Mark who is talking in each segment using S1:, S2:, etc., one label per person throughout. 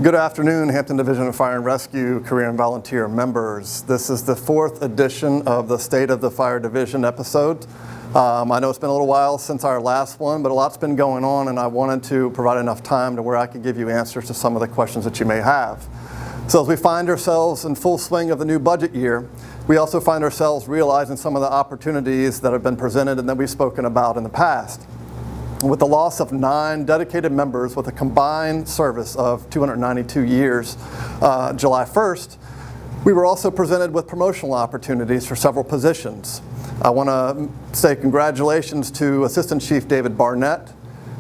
S1: Good afternoon, Hampton Division of Fire and Rescue Career and Volunteer members. This is the fourth edition of the State of the Fire Division episode. I know it's been a little while since our last one, but a lot's been going on, and I wanted to provide enough time to where I could give you answers to some of the questions that you may have. So as we find ourselves in full swing of the new budget year, we also find ourselves realizing some of the opportunities that have been presented and that we've spoken about in the past. With the loss of 9 dedicated members with a combined service of 292 years, July 1st, we were also presented with promotional opportunities for several positions. I want to say congratulations to Assistant Chief David Barnett,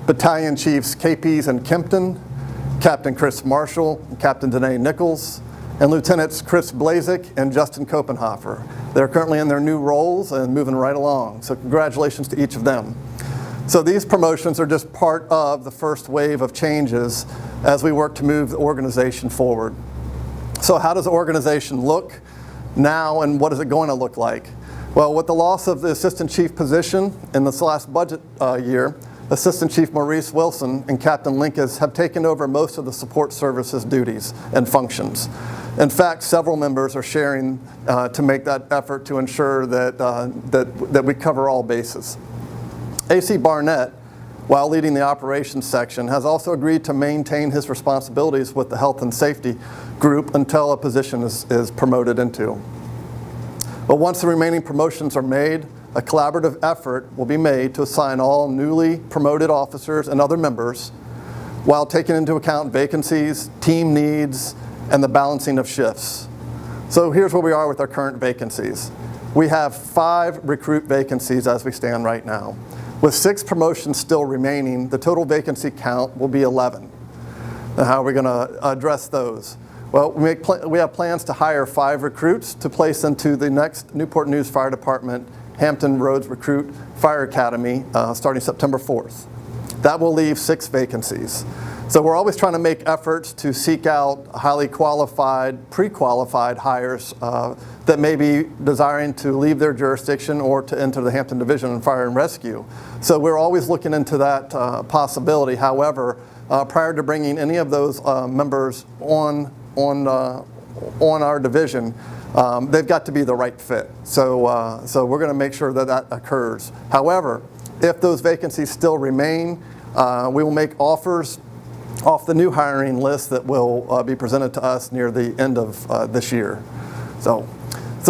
S1: Battalion Chiefs Capes and Kempton, Captain Chris Marshall, Captain Danae Nichols, and Lieutenants Chris Blazik and Justin Kopenhofer. They're currently in their new roles and moving right along, so congratulations to each of them. So these promotions are just part of the first wave of changes as we work to move the organization forward. So how does the organization look now, and what is it going to look like? Well, with the loss of the Assistant Chief position in this last budget year, Assistant Chief Maurice Wilson and Captain Linkus have taken over most of the support services duties and functions. In fact, several members are sharing to make that effort to ensure that we cover all bases. AC Barnett, while leading the operations section, has also agreed to maintain his responsibilities with the health and safety group until a position is promoted into. But once the remaining promotions are made, a collaborative effort will be made to assign all newly promoted officers and other members while taking into account vacancies, team needs, and the balancing of shifts. So here's where we are with our current vacancies. We have 5 recruit vacancies as we stand right now. With 6 promotions still remaining, the total vacancy count will be 11. Now, how are we going to address those? Well, we have plans to hire 5 recruits to place into the next Newport News Fire Department Hampton Roads Recruit Fire Academy starting September 4th. That will leave 6 vacancies. So we're always trying to make efforts to seek out highly qualified, pre-qualified hires that may be desiring to leave their jurisdiction or to enter the Hampton Division of Fire and Rescue. So we're always looking into that possibility. However, prior to bringing any of those members on our division, they've got to be the right fit. So we're going to make sure that occurs. However, if those vacancies still remain, we will make offers off the new hiring list that will be presented to us near the end of this year. So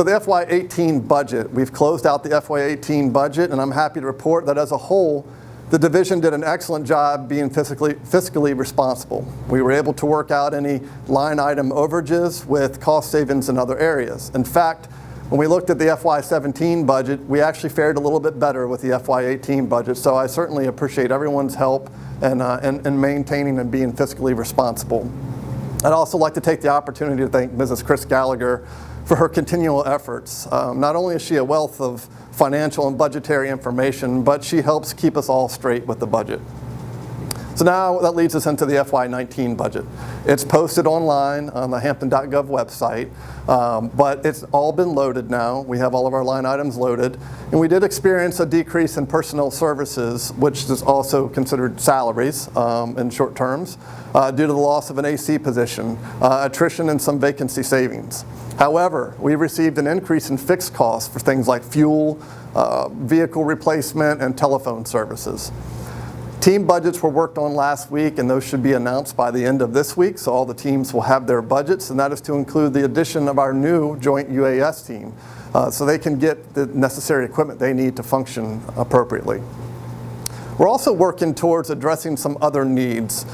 S1: the FY18 budget, we've closed out the FY18 budget, and I'm happy to report that as a whole, the division did an excellent job being fiscally responsible. We were able to work out any line item overages with cost savings in other areas. In fact, when we looked at the FY17 budget, we actually fared a little bit better with the FY18 budget, so I certainly appreciate everyone's help in maintaining and being fiscally responsible. I'd also like to take the opportunity to thank Mrs. Chris Gallagher for her continual efforts. Not only is she a wealth of financial and budgetary information, but she helps keep us all straight with the budget. So now that leads us into the FY19 budget. It's posted online on the hampton.gov website, but it's all been loaded now. We have all of our line items loaded, and we did experience a decrease in personnel services, which is also considered salaries in short terms, due to the loss of an AC position, attrition, and some vacancy savings. However, we received an increase in fixed costs for things like fuel, vehicle replacement, and telephone services. Team budgets were worked on last week, and those should be announced by the end of this week, so all the teams will have their budgets, and that is to include the addition of our new joint UAS team, so they can get the necessary equipment they need to function appropriately. We're also working towards addressing some other needs.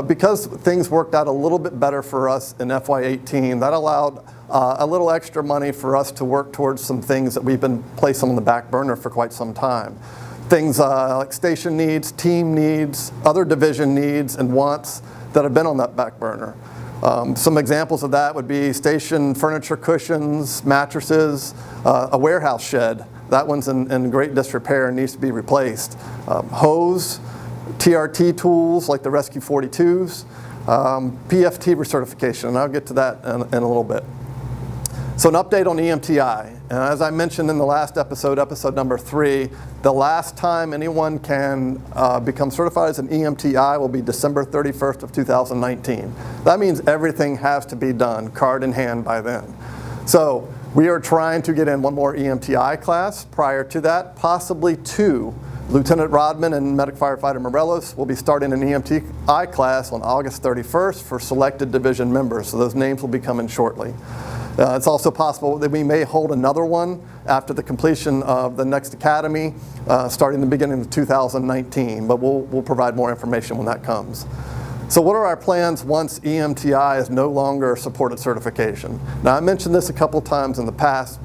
S1: Because things worked out a little bit better for us in FY18, that allowed a little extra money for us to work towards some things that we've been placing on the back burner for quite some time. Things like station needs, team needs, other division needs and wants that have been on that back burner. Some examples of that would be station furniture cushions, mattresses, a warehouse shed. That one's in great disrepair and needs to be replaced. Hose, TRT tools like the Rescue 42s, PFT recertification, and I'll get to that in a little bit. So an update on EMTI. And as I mentioned in the last episode, episode number 3, the last time anyone can become certified as an EMTI will be December 31st of 2019. That means everything has to be done, card in hand by then. So we are trying to get in one more EMTI class. Prior to that, possibly 2. Lieutenant Rodman and Medic Firefighter Morelos will be starting an EMTI class on August 31st for selected division members. So those names will be coming shortly. It's also possible that we may hold another one after the completion of the next academy, starting the beginning of 2019, but we'll provide more information when that comes. So what are our plans once EMTI is no longer supported certification? Now I mentioned this a couple times in the past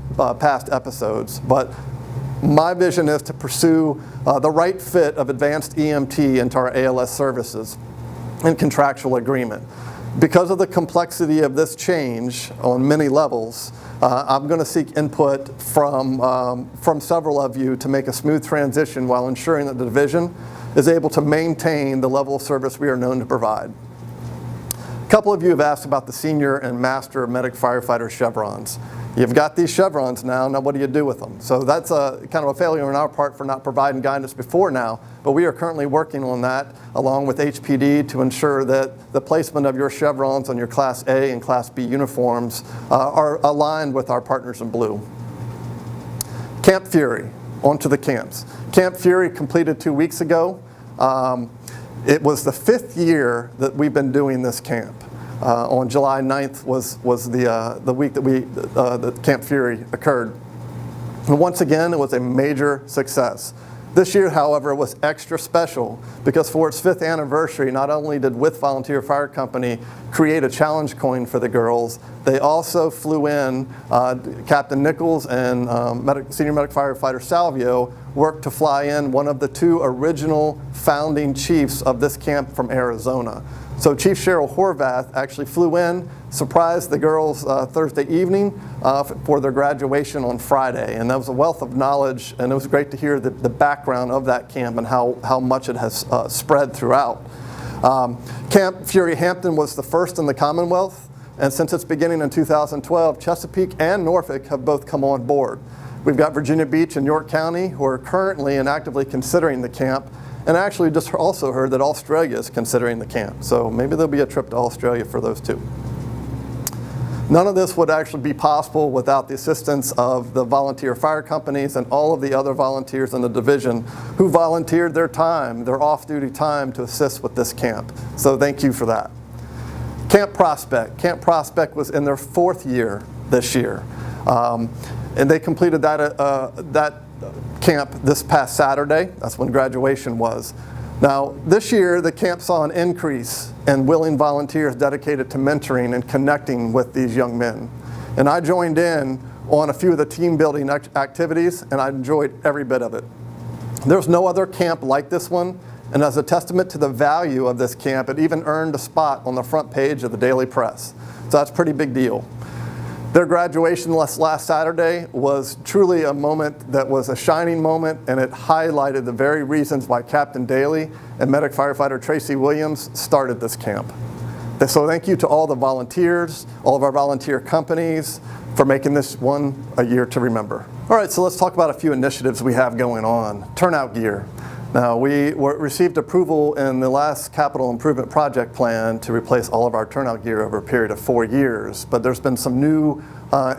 S1: episodes, but my vision is to pursue the right fit of advanced EMT into our ALS services in contractual agreement. Because of the complexity of this change on many levels, I'm going to seek input from several of you to make a smooth transition while ensuring that the division is able to maintain the level of service we are known to provide. A couple of you have asked about the Senior and Master Medic Firefighter chevrons. You've got these chevrons now what do you do with them? So that's a kind of a failure on our part for not providing guidance before now, but we are currently working on that along with HPD to ensure that the placement of your chevrons on your Class A and Class B uniforms are aligned with our partners in blue. Camp Fury, onto the camps. Camp Fury completed 2 weeks ago. It was the 5th year that we've been doing this camp. On July 9th was the week that the Camp Fury occurred. And once again, it was a major success. This year, however, was extra special because for its 5th anniversary, not only did With Volunteer Fire Company create a challenge coin for the girls, they also flew in, Captain Nichols and Senior Medic Firefighter Salvio worked to fly in one of the 2 original founding chiefs of this camp from Arizona. So Chief Cheryl Horvath actually flew in, surprised the girls Thursday evening for their graduation on Friday. And that was a wealth of knowledge, and it was great to hear the background of that camp and how much it has spread throughout. Camp Fury Hampton was the first in the Commonwealth, and since its beginning in 2012, Chesapeake and Norfolk have both come on board. We've got Virginia Beach and York County who are currently and actively considering the camp, and I actually just also heard that Australia is considering the camp. So maybe there'll be a trip to Australia for those 2. None of this would actually be possible without the assistance of the volunteer fire companies and all of the other volunteers in the division who volunteered their time, their off-duty time to assist with this camp. So thank you for that. Camp Prospect. Camp Prospect was in their 4th year this year. And they completed that camp this past Saturday. That's when graduation was. Now, this year, the camp saw an increase in willing volunteers dedicated to mentoring and connecting with these young men. And I joined in on a few of the team building activities, and I enjoyed every bit of it. There's no other camp like this one, and as a testament to the value of this camp, it even earned a spot on the front page of the Daily Press. So that's a pretty big deal. Their graduation last Saturday was truly a moment that was a shining moment, and it highlighted the very reasons why Captain Daly and Medic Firefighter Tracy Williams started this camp. So thank you to all the volunteers, all of our volunteer companies for making this one a year to remember. All right, so let's talk about a few initiatives we have going on. Turnout gear. Now, we received approval in the last capital improvement project plan to replace all of our turnout gear over a period of 4 years, but there's been some new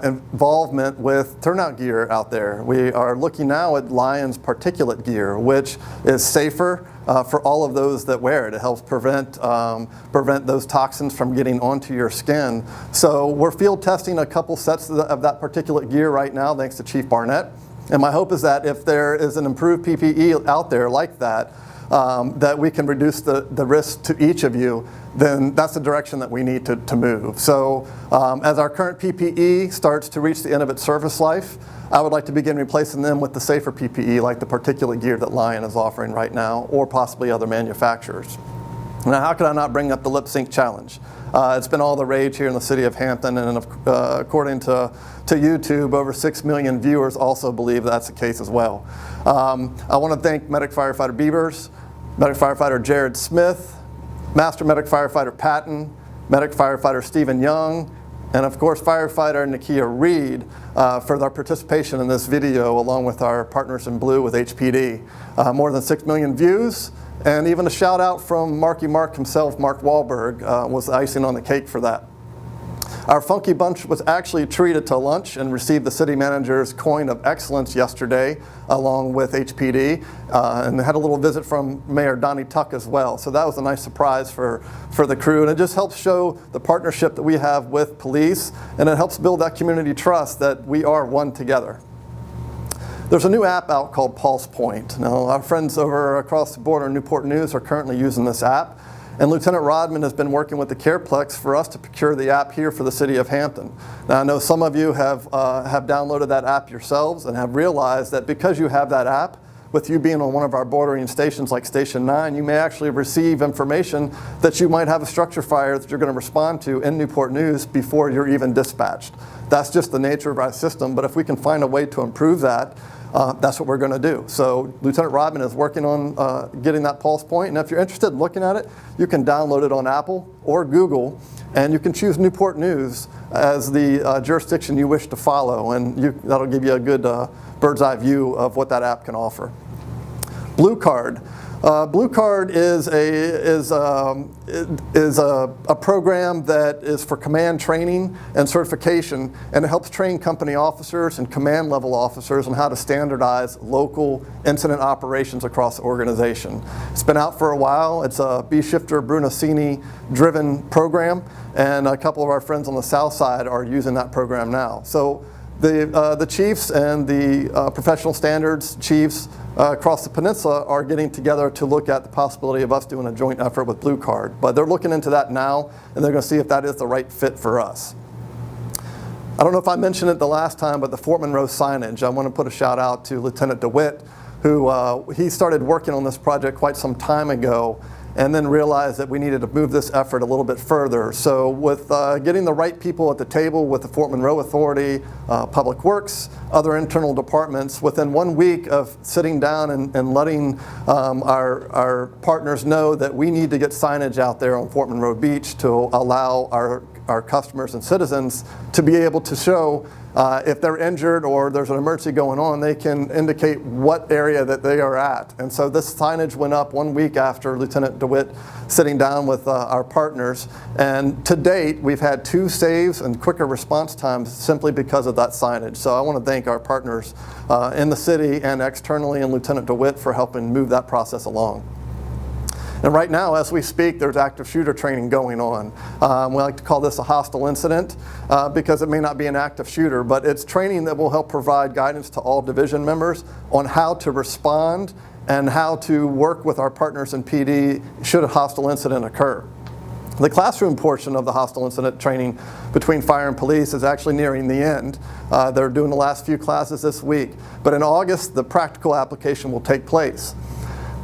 S1: involvement with turnout gear out there. We are looking now at Lion's particulate gear, which is safer for all of those that wear it. It helps prevent those toxins from getting onto your skin. So we're field testing a couple sets of that particulate gear right now, thanks to Chief Barnett. And my hope is that if there is an improved PPE out there like that, that we can reduce the risk to each of you, then that's the direction that we need to move. So as our current PPE starts to reach the end of its service life, I would like to begin replacing them with the safer PPE like the particulate gear that Lion is offering right now, or possibly other manufacturers. Now, how could I not bring up the lip sync challenge? It's been all the rage here in the city of Hampton, and according to YouTube, over 6 million viewers also believe that's the case as well. I want to thank Medic Firefighter Beavers, Medic Firefighter Jared Smith, Master Medic Firefighter Patton, Medic Firefighter Stephen Young, And of course, firefighter Nakia Reed for their participation in this video, along with our partners in blue with HPD. More than 6 million views, and even a shout out from Marky Mark himself, Mark Wahlberg, was the icing on the cake for that. Our Funky Bunch was actually treated to lunch and received the city manager's coin of excellence yesterday, along with HPD, and they had a little visit from Mayor Donnie Tuck as well. So that was a nice surprise for the crew, and it just helps show the partnership that we have with police, and it helps build that community trust that we are one together. There's a new app out called Pulse Point. Now, our friends over across the border in Newport News are currently using this app. And Lieutenant Rodman has been working with the Careplex for us to procure the app here for the city of Hampton. Now, I know some of you have downloaded that app yourselves and have realized that because you have that app, with you being on one of our bordering stations like Station 9, you may actually receive information that you might have a structure fire that you're going to respond to in Newport News before you're even dispatched. That's just the nature of our system, but if we can find a way to improve that, that's what we're going to do. So Lieutenant Rodman is working on getting that Pulse Point, and if you're interested in looking at it, you can download it on Apple or Google, and you can choose Newport News as the jurisdiction you wish to follow, and that'll give you a good bird's eye view of what that app can offer. Blue Card. Blue Card is a program that is for command training and certification, and it helps train company officers and command level officers on how to standardize local incident operations across the organization. It's been out for a while. It's a B. Shifter Brunacini driven program, and a couple of our friends on the south side are using that program now. So the chiefs and the professional standards chiefs across the peninsula are getting together to look at the possibility of us doing a joint effort with Blue Card. But they're looking into that now, and they're going to see if that is the right fit for us. I don't know if I mentioned it the last time, but the Fort Monroe signage, I want to put a shout out to Lieutenant DeWitt, who he started working on this project quite some time ago, and then realized that we needed to move this effort a little bit further. So with getting the right people at the table with the Fort Monroe Authority, Public Works, other internal departments, within 1 week of sitting down and letting our partners know that we need to get signage out there on Fort Monroe Beach to allow our customers and citizens to be able to show if they're injured or there's an emergency going on, they can indicate what area that they are at. And so this signage went up 1 week after Lieutenant DeWitt sitting down with our partners. And to date, we've had 2 saves and quicker response times simply because of that signage. So I want to thank our partners in the city and externally and Lieutenant DeWitt for helping move that process along. And right now, as we speak, there's active shooter training going on. We like to call this a hostile incident because it may not be an active shooter, but it's training that will help provide guidance to all division members on how to respond and how to work with our partners in PD should a hostile incident occur. The classroom portion of the hostile incident training between fire and police is actually nearing the end. They're doing the last few classes this week, but in August, the practical application will take place.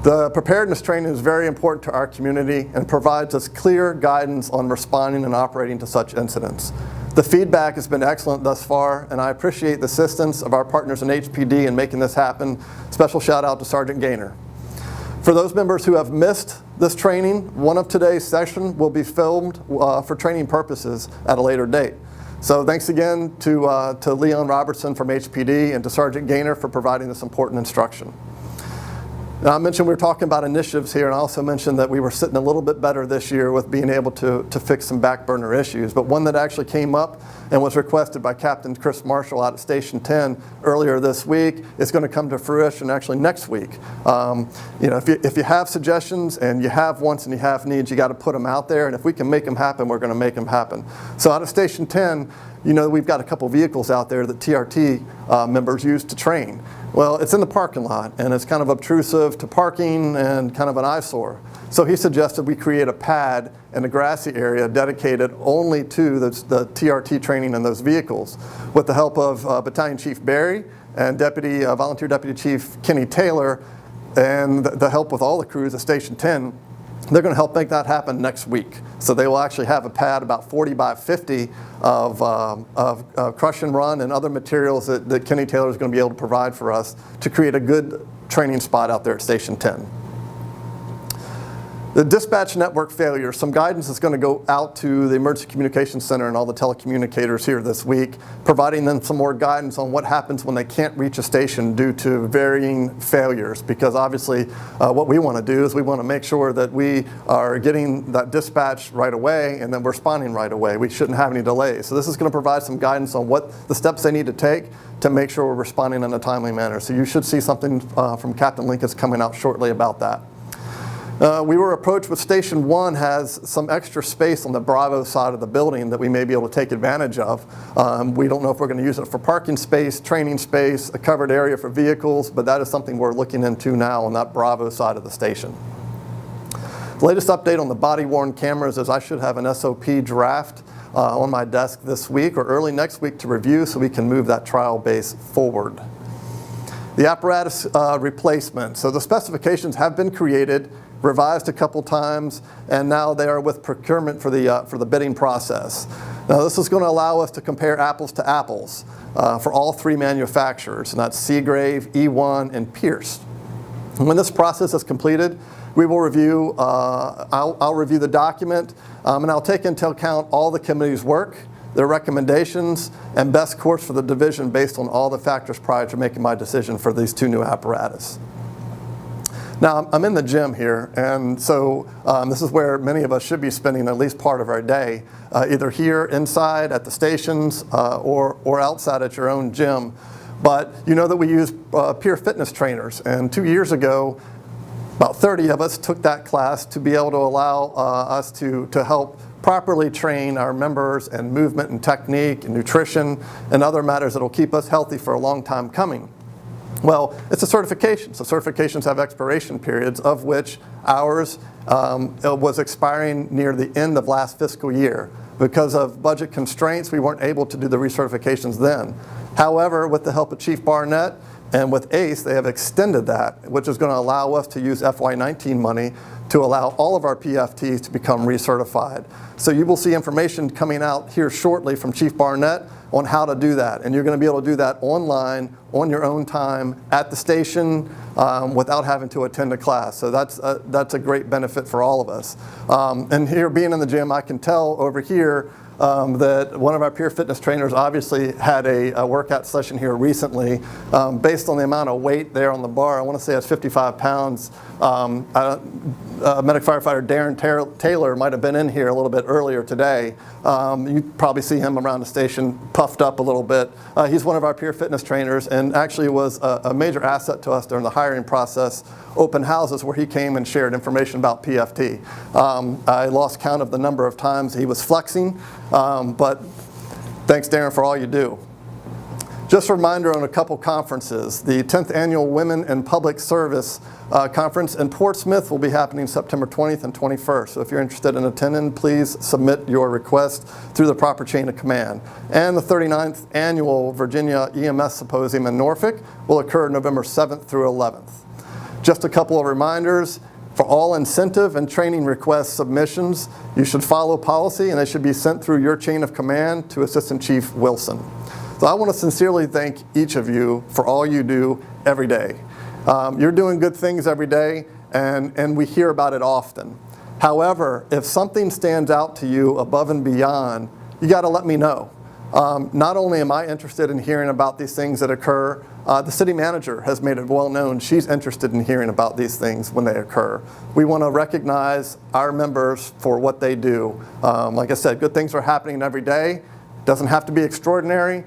S1: The preparedness training is very important to our community and provides us clear guidance on responding and operating to such incidents. The feedback has been excellent thus far, and I appreciate the assistance of our partners in HPD in making this happen. Special shout out to Sergeant Gaynor. For those members who have missed this training, one of today's sessions will be filmed for training purposes at a later date. So thanks again to Leon Robertson from HPD and to Sergeant Gaynor for providing this important instruction. Now, I mentioned we were talking about initiatives here, and I also mentioned that we were sitting a little bit better this year with being able to fix some back burner issues. But one that actually came up and was requested by Captain Chris Marshall out at Station 10 earlier this week is going to come to fruition actually next week. If you have suggestions and you have wants and you have needs, you got to put them out there. And if we can make them happen, we're going to make them happen. So out of Station 10, we've got a couple vehicles out there that TRT members use to train. Well, it's in the parking lot, and it's kind of obtrusive to parking and kind of an eyesore. So he suggested we create a pad in a grassy area dedicated only to the TRT training in those vehicles. With the help of Battalion Chief Barry and Volunteer Deputy Chief Kenny Taylor, and the help with all the crews at Station 10, they're going to help make that happen next week. So they will actually have a pad about 40 by 50 of crush and run and other materials that Kenny Taylor is going to be able to provide for us to create a good training spot out there at Station 10. The dispatch network failure, some guidance is going to go out to the Emergency Communications Center and all the telecommunicators here this week, providing them some more guidance on what happens when they can't reach a station due to varying failures. Because obviously what we want to do is we want to make sure that we are getting that dispatch right away and then we're responding right away. We shouldn't have any delays. So this is going to provide some guidance on what the steps they need to take to make sure we're responding in a timely manner. So you should see something from Captain Linkus coming out shortly about that. We were approached with Station 1 has some extra space on the Bravo side of the building that we may be able to take advantage of. We don't know if we're going to use it for parking space, training space, a covered area for vehicles, but that is something we're looking into now on that Bravo side of the station. The latest update on the body-worn cameras is I should have an SOP draft on my desk this week or early next week to review so we can move that trial base forward. The apparatus replacement. So the specifications have been created, revised a couple times, and now they are with procurement for the bidding process. Now this is going to allow us to compare apples to apples for all three manufacturers, and that's Seagrave, E1, and Pierce. And when this process is completed, we will review, I'll review the document, and I'll take into account all the committee's work, their recommendations, and best course for the division based on all the factors prior to making my decision for these two new apparatus. Now, I'm in the gym here, and so this is where many of us should be spending at least part of our day, either here inside at the stations or outside at your own gym. But you know that we use peer fitness trainers, and 2 years ago, about 30 of us took that class to be able to allow us to help properly train our members in movement and technique and nutrition and other matters that will keep us healthy for a long time coming. Well, it's a certification. So certifications have expiration periods, of which ours was expiring near the end of last fiscal year. Because of budget constraints, we weren't able to do the recertifications then. However, with the help of Chief Barnett and with ACE, they have extended that, which is going to allow us to use FY19 money to allow all of our PFTs to become recertified. So you will see information coming out here shortly from Chief Barnett on how to do that. And you're going to be able to do that online, on your own time, at the station, without having to attend a class. So that's a great benefit for all of us. And here, being in the gym, I can tell over here that one of our peer fitness trainers obviously had a workout session here recently. Based on the amount of weight there on the bar, I want to say it's 55 pounds. Medic firefighter Darren Taylor might have been in here a little bit earlier today. You probably see him around the station puffed up a little bit. He's one of our peer fitness trainers and actually was a major asset to us during the hiring process, open houses where he came and shared information about PFT. I lost count of the number of times he was flexing, but thanks, Darren, for all you do. Just a reminder on a couple conferences. The 10th Annual Women in Public Service Conference in Portsmouth will be happening September 20th and 21st. So if you're interested in attending, please submit your request through the proper chain of command. And the 39th Annual Virginia EMS Symposium in Norfolk will occur November 7th through 11th. Just a couple of reminders. For all incentive and training request submissions, you should follow policy and they should be sent through your chain of command to Assistant Chief Wilson. So I want to sincerely thank each of you for all you do every day. You're doing good things every day, and we hear about it often. However, if something stands out to you above and beyond, you got to let me know. Not only am I interested in hearing about these things that occur, the city manager has made it well known she's interested in hearing about these things when they occur. We want to recognize our members for what they do. Like I said, good things are happening every day. Doesn't have to be extraordinary.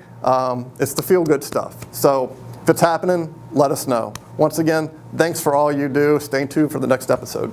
S1: It's the feel-good stuff. So if it's happening, let us know. Once again, thanks for all you do. Stay tuned for the next episode.